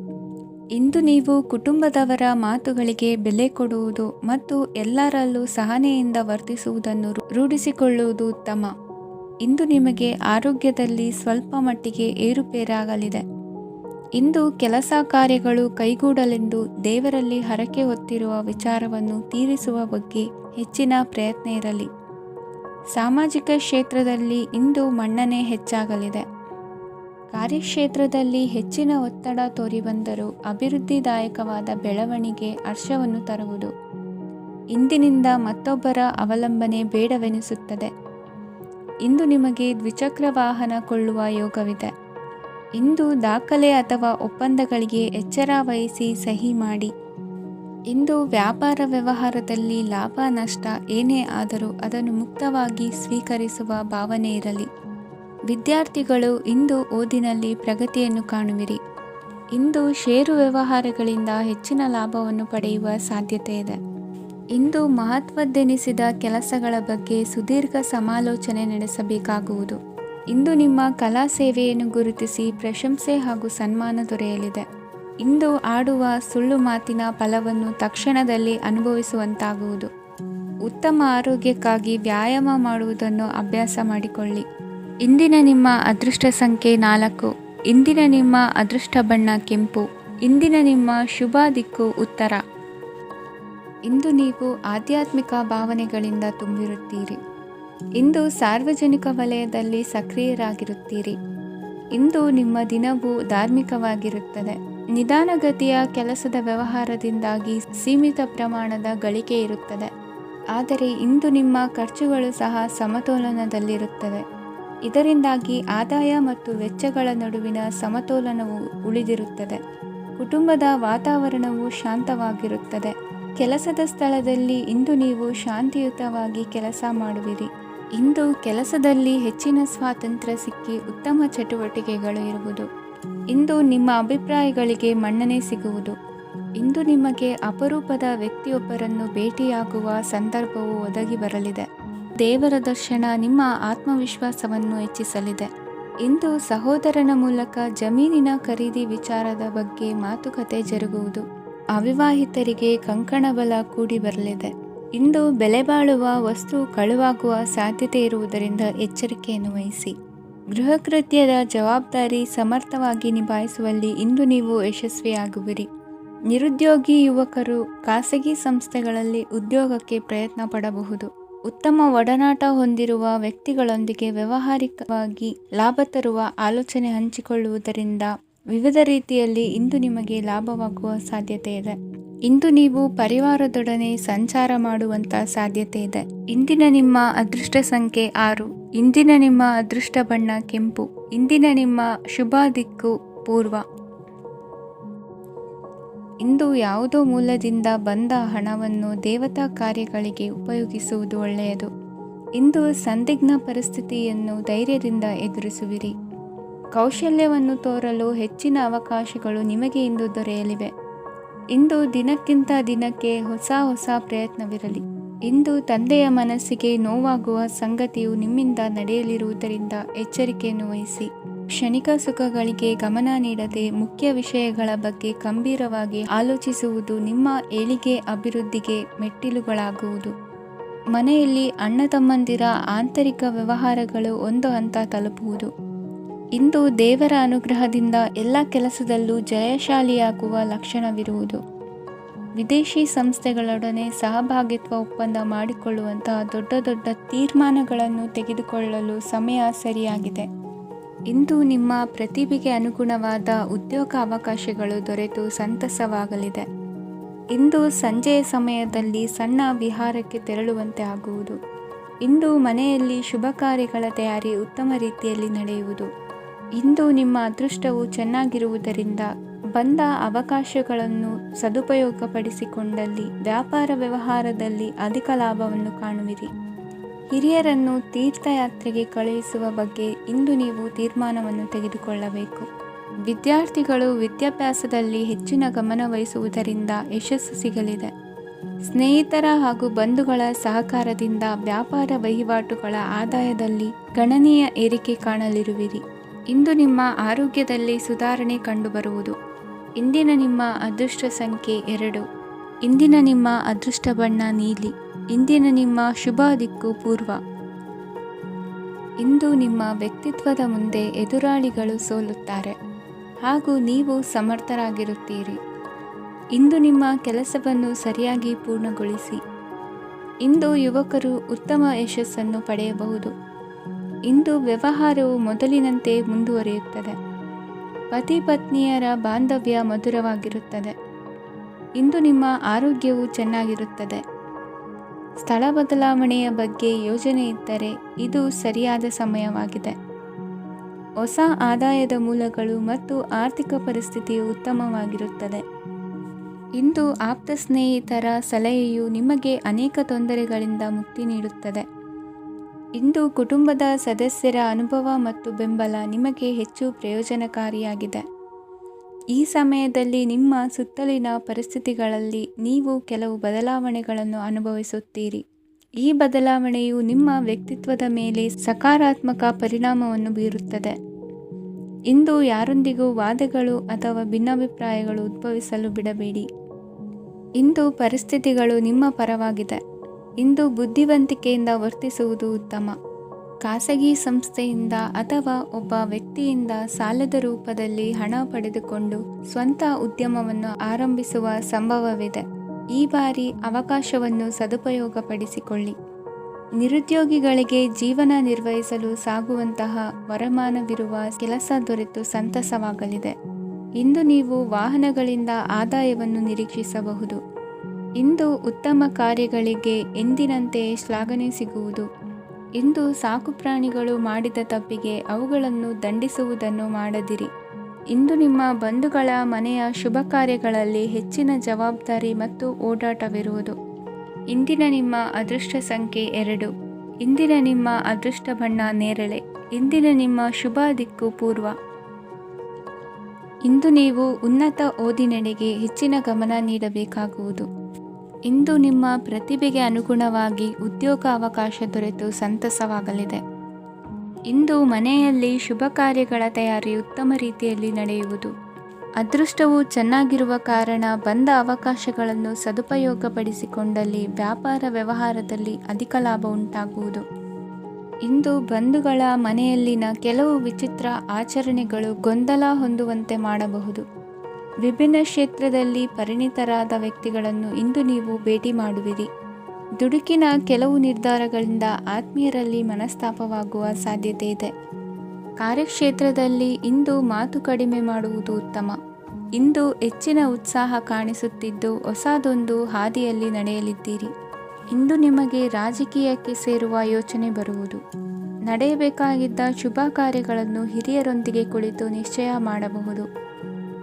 ಇಂದು ನೀವು ಕುಟುಂಬದವರ ಮಾತುಗಳಿಗೆ ಬೆಲೆ ಕೊಡುವುದು ಮತ್ತು ಎಲ್ಲರಲ್ಲೂ ಸಹನೆಯಿಂದ ವರ್ತಿಸುವುದನ್ನು ರೂಢಿಸಿಕೊಳ್ಳುವುದು ಉತ್ತಮ. ಇಂದು ನಿಮಗೆ ಆರೋಗ್ಯದಲ್ಲಿ ಸ್ವಲ್ಪ ಮಟ್ಟಿಗೆ ಏರುಪೇರಾಗಲಿದೆ. ಇಂದು ಕೆಲಸ ಕಾರ್ಯಗಳು ಕೈಗೂಡಲೆಂದು ದೇವರಲ್ಲಿ ಹರಕೆ ಹೊತ್ತಿರುವ ವಿಚಾರವನ್ನು ತೀರಿಸುವ ಬಗ್ಗೆ ಹೆಚ್ಚಿನ ಪ್ರಯತ್ನ ಇರಲಿ. ಸಾಮಾಜಿಕ ಕ್ಷೇತ್ರದಲ್ಲಿ ಇಂದು ಮನ್ನಣೆ ಹೆಚ್ಚಾಗಲಿದೆ. ಕಾರ್ಯಕ್ಷೇತ್ರದಲ್ಲಿ ಹೆಚ್ಚಿನ ಒತ್ತಡ ತೋರಿಬಂದರೂ ಅಭಿವೃದ್ಧಿದಾಯಕವಾದ ಬೆಳವಣಿಗೆ ಹರ್ಷವನ್ನು ತರುವುದು. ಇಂದಿನಿಂದ ಮತ್ತೊಬ್ಬರ ಅವಲಂಬನೆ ಬೇಡವೆನಿಸುತ್ತದೆ. ಇಂದು ನಿಮಗೆ ದ್ವಿಚಕ್ರ ವಾಹನ ಕೊಳ್ಳುವ ಯೋಗವಿದೆ. ಇಂದು ದಾಖಲೆ ಅಥವಾ ಒಪ್ಪಂದಗಳಿಗೆ ಎಚ್ಚರ ವಹಿಸಿ ಸಹಿ ಮಾಡಿ. ಇಂದು ವ್ಯಾಪಾರ ವ್ಯವಹಾರದಲ್ಲಿ ಲಾಭ ನಷ್ಟ ಏನೇ ಆದರೂ ಅದನ್ನು ಮುಕ್ತವಾಗಿ ಸ್ವೀಕರಿಸುವ ಭಾವನೆ ಇರಲಿ. ವಿದ್ಯಾರ್ಥಿಗಳು ಇಂದು ಓದಿನಲ್ಲಿ ಪ್ರಗತಿಯನ್ನು ಕಾಣುವಿರಿ. ಇಂದು ಷೇರು ವ್ಯವಹಾರಗಳಿಂದ ಹೆಚ್ಚಿನ ಲಾಭವನ್ನು ಪಡೆಯುವ ಸಾಧ್ಯತೆ ಇದೆ. ಇಂದು ಮಹತ್ವದ್ದೆನಿಸಿದ ಕೆಲಸಗಳ ಬಗ್ಗೆ ಸುದೀರ್ಘ ಸಮಾಲೋಚನೆ ನಡೆಸಬೇಕಾಗುವುದು. ಇಂದು ನಿಮ್ಮ ಕಲಾ ಸೇವೆಯನ್ನು ಗುರುತಿಸಿ ಪ್ರಶಂಸೆ ಹಾಗೂ ಸನ್ಮಾನ ದೊರೆಯಲಿದೆ. ಇಂದು ಆಡುವ ಸುಳ್ಳು ಮಾತಿನ ಫಲವನ್ನು ತಕ್ಷಣದಲ್ಲಿ ಅನುಭವಿಸುವಂತಾಗುವುದು. ಉತ್ತಮ ಆರೋಗ್ಯಕ್ಕಾಗಿ ವ್ಯಾಯಾಮ ಮಾಡುವುದನ್ನು ಅಭ್ಯಾಸ ಮಾಡಿಕೊಳ್ಳಿ. ಇಂದಿನ ನಿಮ್ಮ ಅದೃಷ್ಟ ಸಂಖ್ಯೆ 4. ಇಂದಿನ ನಿಮ್ಮ ಅದೃಷ್ಟ ಬಣ್ಣ ಕೆಂಪು. ಇಂದಿನ ನಿಮ್ಮ ಶುಭ ದಿಕ್ಕು ಉತ್ತರ. ಇಂದು ನೀವು ಆಧ್ಯಾತ್ಮಿಕ ಭಾವನೆಗಳಿಂದ ತುಂಬಿರುತ್ತೀರಿ. ಇಂದು ಸಾರ್ವಜನಿಕ ವಲಯದಲ್ಲಿ ಸಕ್ರಿಯರಾಗಿರುತ್ತೀರಿ. ಇಂದು ನಿಮ್ಮ ದಿನವೂ ಧಾರ್ಮಿಕವಾಗಿರುತ್ತದೆ. ನಿಧಾನಗತಿಯ ಕೆಲಸದ ವ್ಯವಹಾರದಿಂದಾಗಿ ಸೀಮಿತ ಪ್ರಮಾಣದ ಗಳಿಕೆ ಇರುತ್ತದೆ. ಆದರೆ ಇಂದು ನಿಮ್ಮ ಖರ್ಚುಗಳು ಸಹ ಸಮತೋಲನದಲ್ಲಿರುತ್ತವೆ. ಇದರಿಂದಾಗಿ ಆದಾಯ ಮತ್ತು ವೆಚ್ಚಗಳ ನಡುವಿನ ಸಮತೋಲನವು ಉಳಿದಿರುತ್ತದೆ. ಕುಟುಂಬದ ವಾತಾವರಣವು ಶಾಂತವಾಗಿರುತ್ತದೆ. ಕೆಲಸದ ಸ್ಥಳದಲ್ಲಿ ಇಂದು ನೀವು ಶಾಂತಿಯುತವಾಗಿ ಕೆಲಸ ಮಾಡುವಿರಿ. ಇಂದು ಕೆಲಸದಲ್ಲಿ ಹೆಚ್ಚಿನ ಸ್ವಾತಂತ್ರ್ಯ ಸಿಕ್ಕಿ ಉತ್ತಮ ಚಟುವಟಿಕೆಗಳು ಇರುವುದು. ಇಂದು ನಿಮ್ಮ ಅಭಿಪ್ರಾಯಗಳಿಗೆ ಮನ್ನಣೆ ಸಿಗುವುದು. ಇಂದು ನಿಮಗೆ ಅಪರೂಪದ ವ್ಯಕ್ತಿಯೊಬ್ಬರನ್ನು ಭೇಟಿಯಾಗುವ ಸಂದರ್ಭವು ಒದಗಿ ಬರಲಿದೆ. ದೇವರ ದರ್ಶನ ನಿಮ್ಮ ಆತ್ಮವಿಶ್ವಾಸವನ್ನು ಹೆಚ್ಚಿಸಲಿದೆ. ಇಂದು ಸಹೋದರನ ಮೂಲಕ ಜಮೀನಿನ ಖರೀದಿ ವಿಚಾರದ ಬಗ್ಗೆ ಮಾತುಕತೆ ಜರುಗುವುದು. ಅವಿವಾಹಿತರಿಗೆ ಕಂಕಣಬಲ ಕೂಡಿ ಬರಲಿದೆ. ಇಂದು ಬೆಲೆ ಬಾಳುವ ವಸ್ತು ಕಳುವಾಗುವ ಸಾಧ್ಯತೆ ಇರುವುದರಿಂದ ಎಚ್ಚರಿಕೆಯನ್ನು ವಹಿಸಿ. ಗೃಹ ಕೃತ್ಯದ ಜವಾಬ್ದಾರಿ ಸಮರ್ಥವಾಗಿ ನಿಭಾಯಿಸುವಲ್ಲಿ ಇಂದು ನೀವು ಯಶಸ್ವಿಯಾಗುವಿರಿ. ನಿರುದ್ಯೋಗಿ ಯುವಕರು ಖಾಸಗಿ ಸಂಸ್ಥೆಗಳಲ್ಲಿ ಉದ್ಯೋಗಕ್ಕೆ ಪ್ರಯತ್ನ ಪಡಬಹುದು. ಉತ್ತಮ ಒಡನಾಟ ಹೊಂದಿರುವ ವ್ಯಕ್ತಿಗಳೊಂದಿಗೆ ವ್ಯಾವಹಾರಿಕವಾಗಿ ಲಾಭ ತರುವ ಆಲೋಚನೆ ಹಂಚಿಕೊಳ್ಳುವುದರಿಂದ ವಿವಿಧ ರೀತಿಯಲ್ಲಿ ಇಂದು ನಿಮಗೆ ಲಾಭವಾಗುವ ಸಾಧ್ಯತೆ ಇದೆ. ಇಂದು ನೀವು ಪರಿವಾರದೊಡನೆ ಸಂಚಾರ ಮಾಡುವಂಥ ಸಾಧ್ಯತೆ ಇದೆ. ಇಂದಿನ ನಿಮ್ಮ ಅದೃಷ್ಟ ಸಂಖ್ಯೆ 6. ಇಂದಿನ ನಿಮ್ಮ ಅದೃಷ್ಟ ಬಣ್ಣ ಕೆಂಪು. ಇಂದಿನ ನಿಮ್ಮ ಶುಭ ದಿಕ್ಕು ಪೂರ್ವ. ಇಂದು ಯಾವುದೋ ಮೂಲದಿಂದ ಬಂದ ಹಣವನ್ನು ದೇವತಾ ಕಾರ್ಯಗಳಿಗೆ ಉಪಯೋಗಿಸುವುದು ಒಳ್ಳೆಯದು. ಇಂದು ಸಂದಿಗ್ಧ ಪರಿಸ್ಥಿತಿಯನ್ನು ಧೈರ್ಯದಿಂದ ಎದುರಿಸುವಿರಿ. ಕೌಶಲ್ಯವನ್ನು ತೋರಲು ಹೆಚ್ಚಿನ ಅವಕಾಶಗಳು ನಿಮಗೆ ಇಂದು ದೊರೆಯಲಿವೆ. ಇಂದು ದಿನಕ್ಕಿಂತ ದಿನಕ್ಕೆ ಹೊಸ ಪ್ರಯತ್ನವಿರಲಿ. ಇಂದು ತಂದೆಯ ಮನಸ್ಸಿಗೆ ನೋವಾಗುವ ಸಂಗತಿಯು ನಿಮ್ಮಿಂದ ನಡೆಯಲಿರುವುದರಿಂದ ಎಚ್ಚರಿಕೆಯನ್ನು ವಹಿಸಿ. ಕ್ಷಣಿಕ ಸುಖಗಳಿಗೆ ಗಮನ ನೀಡದೆ ಮುಖ್ಯ ವಿಷಯಗಳ ಬಗ್ಗೆ ಗಂಭೀರವಾಗಿ ಆಲೋಚಿಸುವುದು ನಿಮ್ಮ ಏಳಿಗೆ ಅಭಿವೃದ್ಧಿಗೆ ಮೆಟ್ಟಿಲುಗಳಾಗುವುದು. ಮನೆಯಲ್ಲಿ ಅಣ್ಣ ತಮ್ಮಂದಿರ ಆಂತರಿಕ ವ್ಯವಹಾರಗಳು ಒಂದು ಹಂತ ತಲುಪುವುದು. ಇಂದು ದೇವರ ಅನುಗ್ರಹದಿಂದ ಎಲ್ಲ ಕೆಲಸದಲ್ಲೂ ಜಯಶಾಲಿಯಾಗುವ ಲಕ್ಷಣವಿರುವುದು. ವಿದೇಶಿ ಸಂಸ್ಥೆಗಳೊಡನೆ ಸಹಭಾಗಿತ್ವ ಒಪ್ಪಂದ ಮಾಡಿಕೊಳ್ಳುವಂತಹ ದೊಡ್ಡ ತೀರ್ಮಾನಗಳನ್ನು ತೆಗೆದುಕೊಳ್ಳಲು ಸಮಯ ಸರಿಯಾಗಿದೆ. ಇಂದು ನಿಮ್ಮ ಪ್ರತಿಭೆಗೆ ಅನುಗುಣವಾದ ಉದ್ಯೋಗ ಅವಕಾಶಗಳು ದೊರೆತು ಸಂತಸವಾಗಲಿದೆ. ಇಂದು ಸಂಜೆಯ ಸಮಯದಲ್ಲಿ ಸಣ್ಣ ವಿಹಾರಕ್ಕೆ ತೆರಳುವಂತೆ ಆಗುವುದು. ಇಂದು ಮನೆಯಲ್ಲಿ ಶುಭ ಕಾರ್ಯಗಳ ತಯಾರಿ ಉತ್ತಮ ರೀತಿಯಲ್ಲಿ ನಡೆಯುವುದು. ಇಂದು ನಿಮ್ಮ ಅದೃಷ್ಟವು ಚೆನ್ನಾಗಿರುವುದರಿಂದ ಬಂದ ಅವಕಾಶಗಳನ್ನು ಸದುಪಯೋಗಪಡಿಸಿಕೊಂಡಲ್ಲಿ ವ್ಯಾಪಾರ ವ್ಯವಹಾರದಲ್ಲಿ ಅಧಿಕ ಲಾಭವನ್ನು ಕಾಣುವಿರಿ. ಹಿರಿಯರನ್ನು ತೀರ್ಥಯಾತ್ರೆಗೆ ಕಳುಹಿಸುವ ಬಗ್ಗೆ ಇಂದು ನೀವು ತೀರ್ಮಾನವನ್ನು ತೆಗೆದುಕೊಳ್ಳಬೇಕು. ವಿದ್ಯಾರ್ಥಿಗಳು ವಿದ್ಯಾಭ್ಯಾಸದಲ್ಲಿ ಹೆಚ್ಚಿನ ಗಮನ ವಹಿಸುವುದರಿಂದ ಯಶಸ್ಸು ಸಿಗಲಿದೆ. ಸ್ನೇಹಿತರ ಹಾಗೂ ಬಂಧುಗಳ ಸಹಕಾರದಿಂದ ವ್ಯಾಪಾರ ವಹಿವಾಟುಗಳ ಆದಾಯದಲ್ಲಿ ಗಣನೀಯ ಏರಿಕೆ ಕಾಣಲಿರುವಿರಿ. ಇಂದು ನಿಮ್ಮ ಆರೋಗ್ಯದಲ್ಲಿ ಸುಧಾರಣೆ ಕಂಡುಬರುವುದು. ಇಂದಿನ ನಿಮ್ಮ ಅದೃಷ್ಟ ಸಂಖ್ಯೆ 2. ಇಂದಿನ ನಿಮ್ಮ ಅದೃಷ್ಟ ಬಣ್ಣ ನೀಲಿ. ಇಂದಿನ ನಿಮ್ಮ ಶುಭ ದಿಕ್ಕು ಪೂರ್ವ. ಇಂದು ನಿಮ್ಮ ವ್ಯಕ್ತಿತ್ವದ ಮುಂದೆ ಎದುರಾಳಿಗಳು ಸೋಲುತ್ತಾರೆ ಹಾಗೂ ನೀವು ಸಮರ್ಥರಾಗಿರುತ್ತೀರಿ. ಇಂದು ನಿಮ್ಮ ಕೆಲಸವನ್ನು ಸರಿಯಾಗಿ ಪೂರ್ಣಗೊಳಿಸಿ. ಇಂದು ಯುವಕರು ಉತ್ತಮ ಯಶಸ್ಸನ್ನು ಪಡೆಯಬಹುದು. ಇಂದು ವ್ಯವಹಾರವು ಮೊದಲಿನಂತೆ ಮುಂದುವರಿಯುತ್ತದೆ. ಪತಿ ಪತ್ನಿಯರ ಬಾಂಧವ್ಯ ಮಧುರವಾಗಿರುತ್ತದೆ. ಇಂದು ನಿಮ್ಮ ಆರೋಗ್ಯವು ಚೆನ್ನಾಗಿರುತ್ತದೆ. ಸ್ಥಳ ಬದಲಾವಣೆಯ ಬಗ್ಗೆ ಯೋಜನೆ ಇದ್ದರೆ ಇದು ಸರಿಯಾದ ಸಮಯವಾಗಿದೆ. ಹೊಸ ಆದಾಯದ ಮೂಲಗಳು ಮತ್ತು ಆರ್ಥಿಕ ಪರಿಸ್ಥಿತಿಯು ಉತ್ತಮವಾಗಿರುತ್ತದೆ. ಇಂದು ಆಪ್ತ ಸ್ನೇಹಿತರ ಸಲಹೆಯು ನಿಮಗೆ ಅನೇಕ ತೊಂದರೆಗಳಿಂದ ಮುಕ್ತಿ ನೀಡುತ್ತದೆ. ಇಂದು ಕುಟುಂಬದ ಸದಸ್ಯರ ಅನುಭವ ಮತ್ತು ಬೆಂಬಲ ನಿಮಗೆ ಹೆಚ್ಚು ಪ್ರಯೋಜನಕಾರಿಯಾಗಿದೆ. ಈ ಸಮಯದಲ್ಲಿ ನಿಮ್ಮ ಸುತ್ತಲಿನ ಪರಿಸ್ಥಿತಿಗಳಲ್ಲಿ ನೀವು ಕೆಲವು ಬದಲಾವಣೆಗಳನ್ನು ಅನುಭವಿಸುತ್ತೀರಿ. ಈ ಬದಲಾವಣೆಯು ನಿಮ್ಮ ವ್ಯಕ್ತಿತ್ವದ ಮೇಲೆ ಸಕಾರಾತ್ಮಕ ಪರಿಣಾಮವನ್ನು ಬೀರುತ್ತದೆ. ಇಂದು ಯಾರೊಂದಿಗೂ ವಾದಗಳು ಅಥವಾ ಭಿನ್ನಾಭಿಪ್ರಾಯಗಳು ಉದ್ಭವಿಸಲು ಬಿಡಬೇಡಿ. ಇಂದು ಪರಿಸ್ಥಿತಿಗಳು ನಿಮ್ಮ ಪರವಾಗಿದೆ. ಇಂದು ಬುದ್ಧಿವಂತಿಕೆಯಿಂದ ವರ್ತಿಸುವುದು ಉತ್ತಮ. ಖಾಸಗಿ ಸಂಸ್ಥೆಯಿಂದ ಅಥವಾ ಒಬ್ಬ ವ್ಯಕ್ತಿಯಿಂದ ಸಾಲದ ರೂಪದಲ್ಲಿ ಹಣ ಪಡೆದುಕೊಂಡು ಸ್ವಂತ ಉದ್ಯಮವನ್ನು ಆರಂಭಿಸುವ ಸಂಭವವಿದೆ. ಈ ಬಾರಿ ಅವಕಾಶವನ್ನು ಸದುಪಯೋಗಪಡಿಸಿಕೊಳ್ಳಿ. ನಿರುದ್ಯೋಗಿಗಳಿಗೆ ಜೀವನ ನಿರ್ವಹಿಸಲು ಸಾಗುವಂತಹ ವರಮಾನವಿರುವ ಕೆಲಸ ದೊರೆತು ಸಂತಸವಾಗಲಿದೆ. ಇಂದು ನೀವು ವಾಹನಗಳಿಂದ ಆದಾಯವನ್ನು ನಿರೀಕ್ಷಿಸಬಹುದು. ಇಂದು ಉತ್ತಮ ಕಾರ್ಯಗಳಿಗೆ ಎಂದಿನಂತೆಯೇ ಶ್ಲಾಘನೆ ಸಿಗುವುದು. ಇಂದು ಸಾಕುಪ್ರಾಣಿಗಳು ಮಾಡಿದ ತಪ್ಪಿಗೆ ಅವುಗಳನ್ನು ದಂಡಿಸುವುದನ್ನು ಮಾಡದಿರಿ. ಇಂದು ನಿಮ್ಮ ಬಂಧುಗಳ ಮನೆಯ ಶುಭ ಕಾರ್ಯಗಳಲ್ಲಿ ಹೆಚ್ಚಿನ ಜವಾಬ್ದಾರಿ ಮತ್ತು ಓಡಾಟವಿರುವುದು. ಇಂದಿನ ನಿಮ್ಮ ಅದೃಷ್ಟ ಸಂಖ್ಯೆ 2. ಇಂದಿನ ನಿಮ್ಮ ಅದೃಷ್ಟ ಬಣ್ಣ ನೇರಳೆ. ಇಂದಿನ ನಿಮ್ಮ ಶುಭ ದಿಕ್ಕು ಪೂರ್ವ. ಇಂದು ನೀವು ಉನ್ನತ ಓದಿನೆಡೆಗೆ ಹೆಚ್ಚಿನ ಗಮನ ನೀಡಬೇಕಾಗುವುದು. ಇಂದು ನಿಮ್ಮ ಪ್ರತಿಭೆಗೆ ಅನುಗುಣವಾಗಿ ಉದ್ಯೋಗ ಅವಕಾಶ ದೊರೆತು ಸಂತಸವಾಗಲಿದೆ. ಇಂದು ಮನೆಯಲ್ಲಿ ಶುಭ ಕಾರ್ಯಗಳ ತಯಾರಿ ಉತ್ತಮ ರೀತಿಯಲ್ಲಿ ನಡೆಯುವುದು. ಅದೃಷ್ಟವು ಚೆನ್ನಾಗಿರುವ ಕಾರಣ ಬಂದ ಅವಕಾಶಗಳನ್ನು ಸದುಪಯೋಗಪಡಿಸಿಕೊಂಡಲ್ಲಿ ವ್ಯಾಪಾರ ವ್ಯವಹಾರದಲ್ಲಿ ಅಧಿಕ ಲಾಭ ಉಂಟಾಗುವುದು. ಇಂದು ಬಂಧುಗಳ ಮನೆಯಲ್ಲಿನ ಕೆಲವು ವಿಚಿತ್ರ ಆಚರಣೆಗಳು ಗೊಂದಲ ಹೊಂದುವಂತೆ ಮಾಡಬಹುದು. ವಿಭಿನ್ನ ಕ್ಷೇತ್ರದಲ್ಲಿ ಪರಿಣಿತರಾದ ವ್ಯಕ್ತಿಗಳನ್ನು ಇಂದು ನೀವು ಭೇಟಿ ಮಾಡುವಿರಿ. ದುಡುಕಿನ ಕೆಲವು ನಿರ್ಧಾರಗಳಿಂದ ಆತ್ಮೀಯರಲ್ಲಿ ಮನಸ್ತಾಪವಾಗುವ ಸಾಧ್ಯತೆ ಇದೆ. ಕಾರ್ಯಕ್ಷೇತ್ರದಲ್ಲಿ ಇಂದು ಮಾತು ಕಡಿಮೆ ಮಾಡುವುದು ಉತ್ತಮ. ಇಂದು ಹೆಚ್ಚಿನ ಉತ್ಸಾಹ ಕಾಣಿಸುತ್ತಿದ್ದು ಹೊಸದೊಂದು ಹಾದಿಯಲ್ಲಿ ನಡೆಯಲಿದ್ದೀರಿ. ಇಂದು ನಿಮಗೆ ರಾಜಕೀಯಕ್ಕೆ ಸೇರುವ ಯೋಚನೆ ಬರುವುದು. ನಡೆಯಬೇಕಾಗಿದ್ದ ಶುಭ ಕಾರ್ಯಗಳನ್ನು ಹಿರಿಯರೊಂದಿಗೆ ಕುಳಿತು ನಿಶ್ಚಯ ಮಾಡಬಹುದು.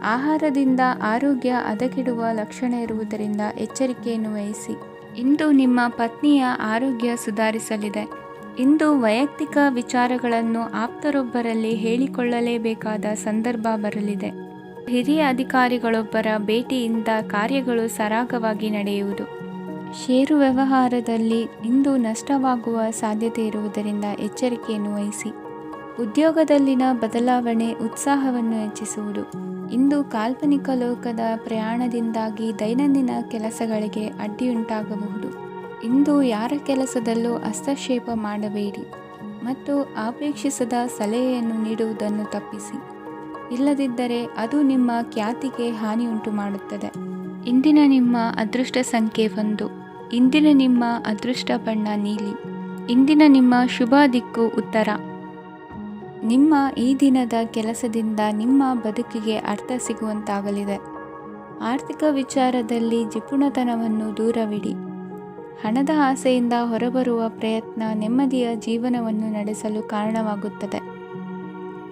ಆಹಾರದಿಂದ ಆರೋಗ್ಯ ಹದಗೆಡುವ ಲಕ್ಷಣ ಇರುವುದರಿಂದ ಎಚ್ಚರಿಕೆಯನ್ನು ವಹಿಸಿ. ಇಂದು ನಿಮ್ಮ ಪತ್ನಿಯ ಆರೋಗ್ಯ ಸುಧಾರಿಸಲಿದೆ. ಇಂದು ವೈಯಕ್ತಿಕ ವಿಚಾರಗಳನ್ನು ಆಪ್ತರೊಬ್ಬರಲ್ಲಿ ಹೇಳಿಕೊಳ್ಳಲೇಬೇಕಾದ ಸಂದರ್ಭ ಬರಲಿದೆ. ಹಿರಿಯ ಅಧಿಕಾರಿಗಳೊಬ್ಬರ ಭೇಟಿಯಿಂದ ಕಾರ್ಯಗಳು ಸರಾಗವಾಗಿ ನಡೆಯುವುದು. ಷೇರು ವ್ಯವಹಾರದಲ್ಲಿ ಇಂದು ನಷ್ಟವಾಗುವ ಸಾಧ್ಯತೆ ಇರುವುದರಿಂದ ಎಚ್ಚರಿಕೆಯನ್ನು ವಹಿಸಿ. ಉದ್ಯೋಗದಲ್ಲಿನ ಬದಲಾವಣೆ ಉತ್ಸಾಹವನ್ನು ಹೆಚ್ಚಿಸುವುದು. ಇಂದು ಕಾಲ್ಪನಿಕ ಲೋಕದ ಪ್ರಯಾಣದಿಂದಾಗಿ ದೈನಂದಿನ ಕೆಲಸಗಳಿಗೆ ಅಡ್ಡಿಯುಂಟಾಗಬಹುದು. ಇಂದು ಯಾರ ಕೆಲಸದಲ್ಲೂ ಹಸ್ತಕ್ಷೇಪ ಮಾಡಬೇಡಿ ಮತ್ತು ಅಪೇಕ್ಷಿಸದ ಸಲಹೆಯನ್ನು ನೀಡುವುದನ್ನು ತಪ್ಪಿಸಿ. ಇಲ್ಲದಿದ್ದರೆ ಅದು ನಿಮ್ಮ ಖ್ಯಾತಿಗೆ ಹಾನಿಯುಂಟು ಮಾಡುತ್ತದೆ. ಇಂದಿನ ನಿಮ್ಮ ಅದೃಷ್ಟ ಸಂಖ್ಯೆ 1. ಇಂದಿನ ನಿಮ್ಮ ಅದೃಷ್ಟ ಬಣ್ಣ ನೀಲಿ. ಇಂದಿನ ನಿಮ್ಮ ಶುಭ ದಿಕ್ಕು ಉತ್ತರ. ನಿಮ್ಮ ಈ ದಿನದ ಕೆಲಸದಿಂದ ನಿಮ್ಮ ಬದುಕಿಗೆ ಅರ್ಥ ಸಿಗುವಂತಾಗಲಿದೆ. ಆರ್ಥಿಕ ವಿಚಾರದಲ್ಲಿ ಜಿಪುಣತನವನ್ನು ದೂರವಿಡಿ. ಹಣದ ಆಸೆಯಿಂದ ಹೊರಬರುವ ಪ್ರಯತ್ನ ನೆಮ್ಮದಿಯ ಜೀವನವನ್ನು ನಡೆಸಲು ಕಾರಣವಾಗುತ್ತದೆ.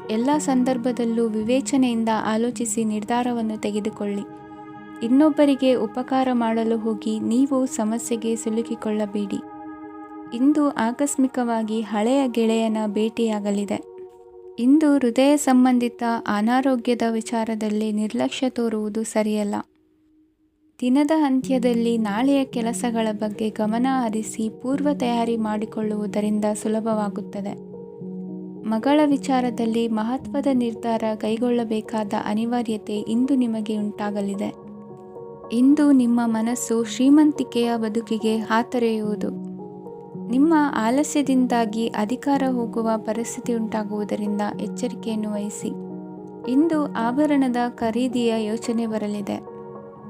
ಎಲ್ಲ ಸಂದರ್ಭದಲ್ಲೂ ವಿವೇಚನೆಯಿಂದ ಆಲೋಚಿಸಿ ನಿರ್ಧಾರವನ್ನು ತೆಗೆದುಕೊಳ್ಳಿ. ಇನ್ನೊಬ್ಬರಿಗೆ ಉಪಕಾರ ಮಾಡಲು ಹೋಗಿ ನೀವು ಸಮಸ್ಯೆಗೆ ಸಿಲುಕಿಕೊಳ್ಳಬೇಡಿ. ಇಂದು ಆಕಸ್ಮಿಕವಾಗಿ ಹಳೆಯ ಗೆಳೆಯನ ಭೇಟಿಯಾಗಲಿದೆ. ಇಂದು ಹೃದಯ ಸಂಬಂಧಿತ ಅನಾರೋಗ್ಯದ ವಿಚಾರದಲ್ಲಿ ನಿರ್ಲಕ್ಷ್ಯ ತೋರುವುದು ಸರಿಯಲ್ಲ. ದಿನದ ಅಂತ್ಯದಲ್ಲಿ ನಾಳೆಯ ಕೆಲಸಗಳ ಬಗ್ಗೆ ಗಮನ ಹರಿಸಿ ಪೂರ್ವ ತಯಾರಿ ಮಾಡಿಕೊಳ್ಳುವುದರಿಂದ ಸುಲಭವಾಗುತ್ತದೆ. ಮಗಳ ವಿಚಾರದಲ್ಲಿ ಮಹತ್ವದ ನಿರ್ಧಾರ ಕೈಗೊಳ್ಳಬೇಕಾದ ಅನಿವಾರ್ಯತೆ ಇಂದು ನಿಮಗೆ ಉಂಟಾಗಲಿದೆ. ಇಂದು ನಿಮ್ಮ ಮನಸ್ಸು ಶ್ರೀಮಂತಿಕೆಯ ಬದುಕಿಗೆ ಹಾತೊರೆಯುವುದು. ನಿಮ್ಮ ಆಲಸ್ಯದಿಂದಾಗಿ ಅಧಿಕಾರ ಹೋಗುವ ಪರಿಸ್ಥಿತಿ ಉಂಟಾಗುವುದರಿಂದ ಎಚ್ಚರಿಕೆಯನ್ನು ವಹಿಸಿ. ಇಂದು ಆಭರಣದ ಖರೀದಿಯ ಯೋಚನೆ ಬರಲಿದೆ.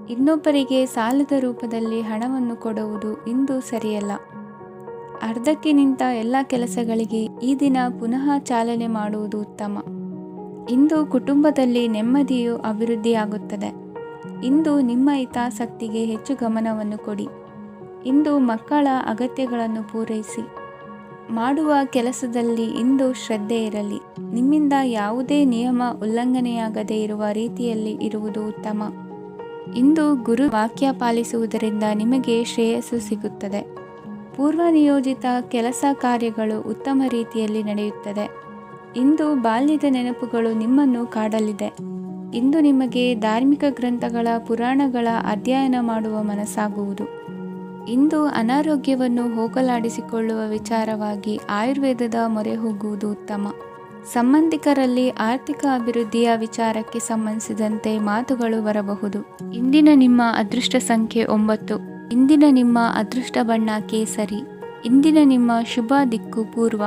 ಇನ್ನೊಬ್ಬರಿಗೆ ಸಾಲದ ರೂಪದಲ್ಲಿ ಹಣವನ್ನು ಕೊಡುವುದು ಇಂದು ಸರಿಯಲ್ಲ. ಅರ್ಧಕ್ಕೆ ನಿಂತ ಎಲ್ಲ ಕೆಲಸಗಳಿಗೆ ಈ ದಿನ ಪುನಃ ಚಾಲನೆ ಮಾಡುವುದು ಉತ್ತಮ. ಇಂದು ಕುಟುಂಬದಲ್ಲಿ ನೆಮ್ಮದಿಯು ಅಭಿವೃದ್ಧಿಯಾಗುತ್ತದೆ. ಇಂದು ನಿಮ್ಮ ಹಿತಾಸಕ್ತಿಗೆ ಹೆಚ್ಚು ಗಮನವನ್ನು ಕೊಡಿ. ಇಂದು ಮಕ್ಕಳ ಅಗತ್ಯಗಳನ್ನು ಪೂರೈಸಿ. ಮಾಡುವ ಕೆಲಸದಲ್ಲಿ ಇಂದು ಶ್ರದ್ಧೆ ಇರಲಿ. ನಿಮ್ಮಿಂದ ಯಾವುದೇ ನಿಯಮ ಉಲ್ಲಂಘನೆಯಾಗದೇ ಇರುವ ರೀತಿಯಲ್ಲಿ ಇರುವುದು ಉತ್ತಮ. ಇಂದು ಗುರು ವಾಕ್ಯ ಪಾಲಿಸುವುದರಿಂದ ನಿಮಗೆ ಶ್ರೇಯಸ್ಸು ಸಿಗುತ್ತದೆ. ಪೂರ್ವ ನಿಯೋಜಿತ ಕೆಲಸ ಕಾರ್ಯಗಳು ಉತ್ತಮ ರೀತಿಯಲ್ಲಿ ನಡೆಯುತ್ತದೆ. ಇಂದು ಬಾಲ್ಯದ ನೆನಪುಗಳು ನಿಮ್ಮನ್ನು ಕಾಡಲಿದೆ. ಇಂದು ನಿಮಗೆ ಧಾರ್ಮಿಕ ಗ್ರಂಥಗಳ ಪುರಾಣಗಳ ಅಧ್ಯಯನ ಮಾಡುವ ಮನಸ್ಸಾಗುವುದು. ಇಂದು ಅನಾರೋಗ್ಯವನ್ನು ಹೋಗಲಾಡಿಸಿಕೊಳ್ಳುವ ವಿಚಾರವಾಗಿ ಆಯುರ್ವೇದದ ಮೊರೆ ಹೋಗುವುದು ಉತ್ತಮ. ಸಂಬಂಧಿಕರಲ್ಲಿ ಆರ್ಥಿಕ ಅಭಿವೃದ್ಧಿಯ ವಿಚಾರಕ್ಕೆ ಸಂಬಂಧಿಸಿದಂತೆ ಮಾತುಗಳು ಬರಬಹುದು. ಇಂದಿನ ನಿಮ್ಮ ಅದೃಷ್ಟ ಸಂಖ್ಯೆ 9. ಇಂದಿನ ನಿಮ್ಮ ಅದೃಷ್ಟ ಬಣ್ಣ ಕೇಸರಿ. ಇಂದಿನ ನಿಮ್ಮ ಶುಭ ದಿಕ್ಕು ಪೂರ್ವ.